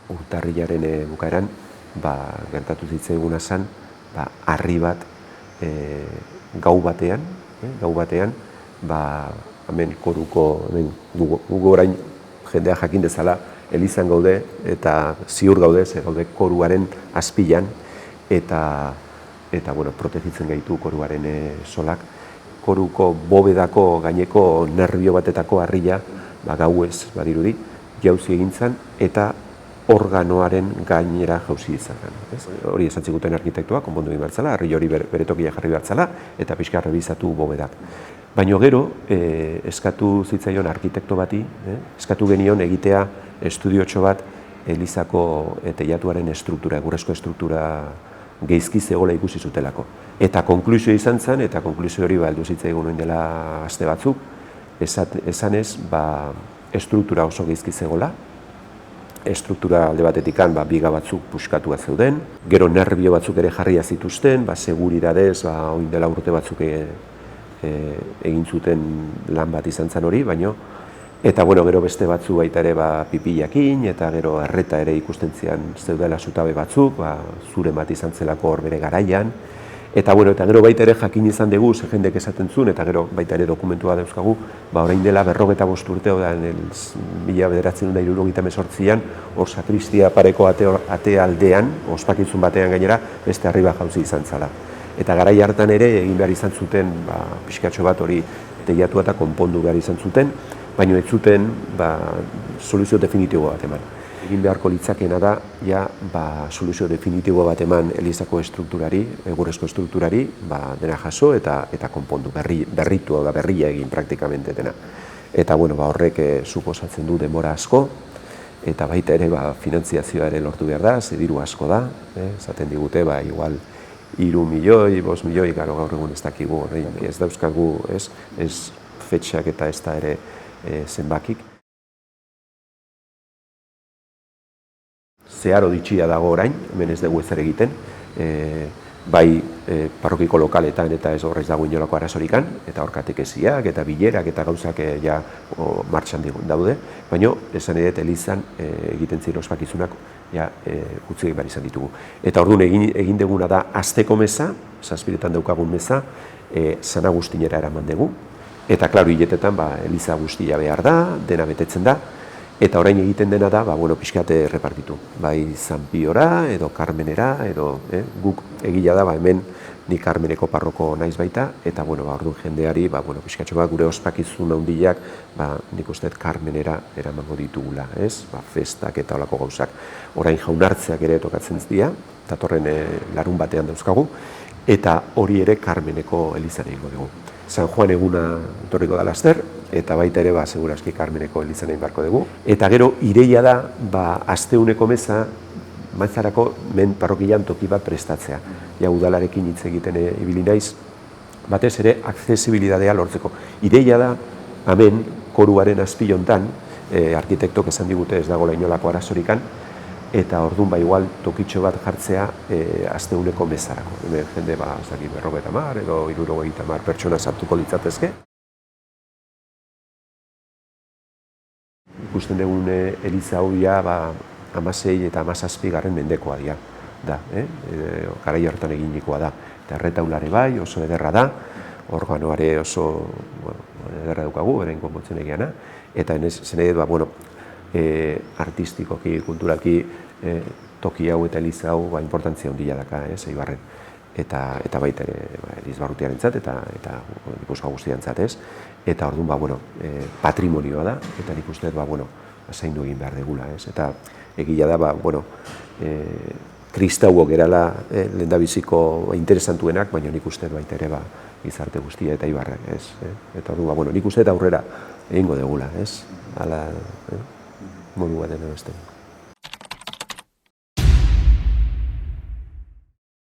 urtarrilaren bukaeran gertatu zitzaiguna zen harri bat gau batean, hemen koruko, gugu orain jendea jakin dezala elizan gaude eta ziur gaude, ze gaude koruaren azpilan eta protegitzen gaitu koruaren solak. Koruko bobedako gaineko nerbio batetako harria gauez badirudi jauzi egin zen eta organoaren gainera jauzi izan. Hori esan ziguten arkitektua, konpondu egin bertzala, harri hori bere tokia jarri bertzala eta pixka rebizatu bobedak. Baina gero, eskatu zitzaion arkitekto bati, eskatu genion egitea estudiotxo bat elizako teilatuaren estruktura, egurrezko estruktura geizki zegoela ikusi zutelako. Eta konklusio izan zen, eta konklusio hori heldu zitzaigun orain dela aste batzuk, esanez, estruktura oso geizki zegoela, estruktura alde batetikan biga batzuk puskatuak zeuden, gero nerbio batzuk ere jarria zituzten, seguridadez, orain dela urte batzuk egin zuten lan bat izan zen hori, baino, eta gero beste batzu baita ere pipilakin, eta gero erreta ere ikusten zian zeudela zutabe batzuk, zure bat izan zelako hor bere garaian, eta gero baita ere jakin izan dugu, ze jendek esaten zuen, eta gero baita ere dokumentua dauzkagu, orain dela 45 urte, 1978an, hor sakristia pareko ate aldean, ospakizun batean gainera, beste arriba jauzi izan zala. Eta garai hartan ere egin behar izan zuten, pixkatxo bat hori teilatua eta konpondu behar izan zuten, baina ez zuten soluzio definitibo bat eman. Egin beharko litzakeena da, soluzio definitibo bat eman elizako estrukturari, egurrezko estrukturari, dena jaso eta konpondu, berritu da, berria egin praktikamente dena. Eta horrek suposatzen du denbora asko, eta baita ere finantziazioa ere lortu behar da, ze diru asko da, esaten digute, igual 3 milioi, 5 milioi, gaur egun ez dakigu, ez dauzkagu, ez fetxak eta ez da ere zenbakik. Zeharo ditxia dago orain, hemen ez dugu ezer egiten, bai parrokiko lokaletan eta ez horrez dago inolako arazorikan, eta hor katekeziak eta bilerak eta gauzak martxan daude, baina esan ere elizan egiten ziren ospakizunak utzi behar izan ditugu. Eta orduan egin duguna da asteko meza, zazpiretan daukagun meza, San Agustinera eraman dugu, eta klaro hiletetan eliza guztia behar da, dena betetzen da, eta orain egiten dena da, pixkate repartitu. Bai San Piora, edo Carmenera, edo guk egila da, hemen ni Carmeneko parroko naiz baita, eta orduan jendeari, pixkatxo gure ospakizun handiak, nik uste Carmenera eramango ditugula, festak eta olako gauzak. Orain jaunartzeak ere tokatzen dira, datorren larun batean dauzkagu, eta hori ere Carmeneko elizan egingo dugu. San Juan eguna etorriko da laster, eta baita ere segurazki Carmeneko elizan egin barko dugu. Eta gero ireia da, asteuneko meza, Maizarako men parrokian toki bat prestatzea. Udalarekin hitz egiten ibili naiz, batez ere aksesibilitatea lortzeko. Ireia da, hemen, koruaren azpilontan, arkitektok esan digute ez dagoela inolako arazorikan, eta orduan igual tokitxo bat jartzea asteuneko mezarako. Hemen jende 50 edo 60 pertsona sartuko litzatezke. Ikusten dugun eliza hau 16 eta 17 mendekoa dira. Garai hartan eginikoa da. Eta erretaulare bai, oso ederra da, organoare oso ederra daukagu, beren konpontzen egiana, eta zen edo, artistikoki, kulturalki, toki hau eta eliza hau importantzia handia daka, Eibarren. Eta baita Elizbarrutiaren zat, eta Gipuzkoa guztian zat, eta orduan, patrimonioa da, eta nik uste, zaindu egin behar degula, eta egia da, kristauok gerala lehendabiziko interesantuenak, baina nik uste baita ere gizarte guztia eta Eibarren, eta orduan, nik uste aurrera egingo degula, hala modu baten edo beste.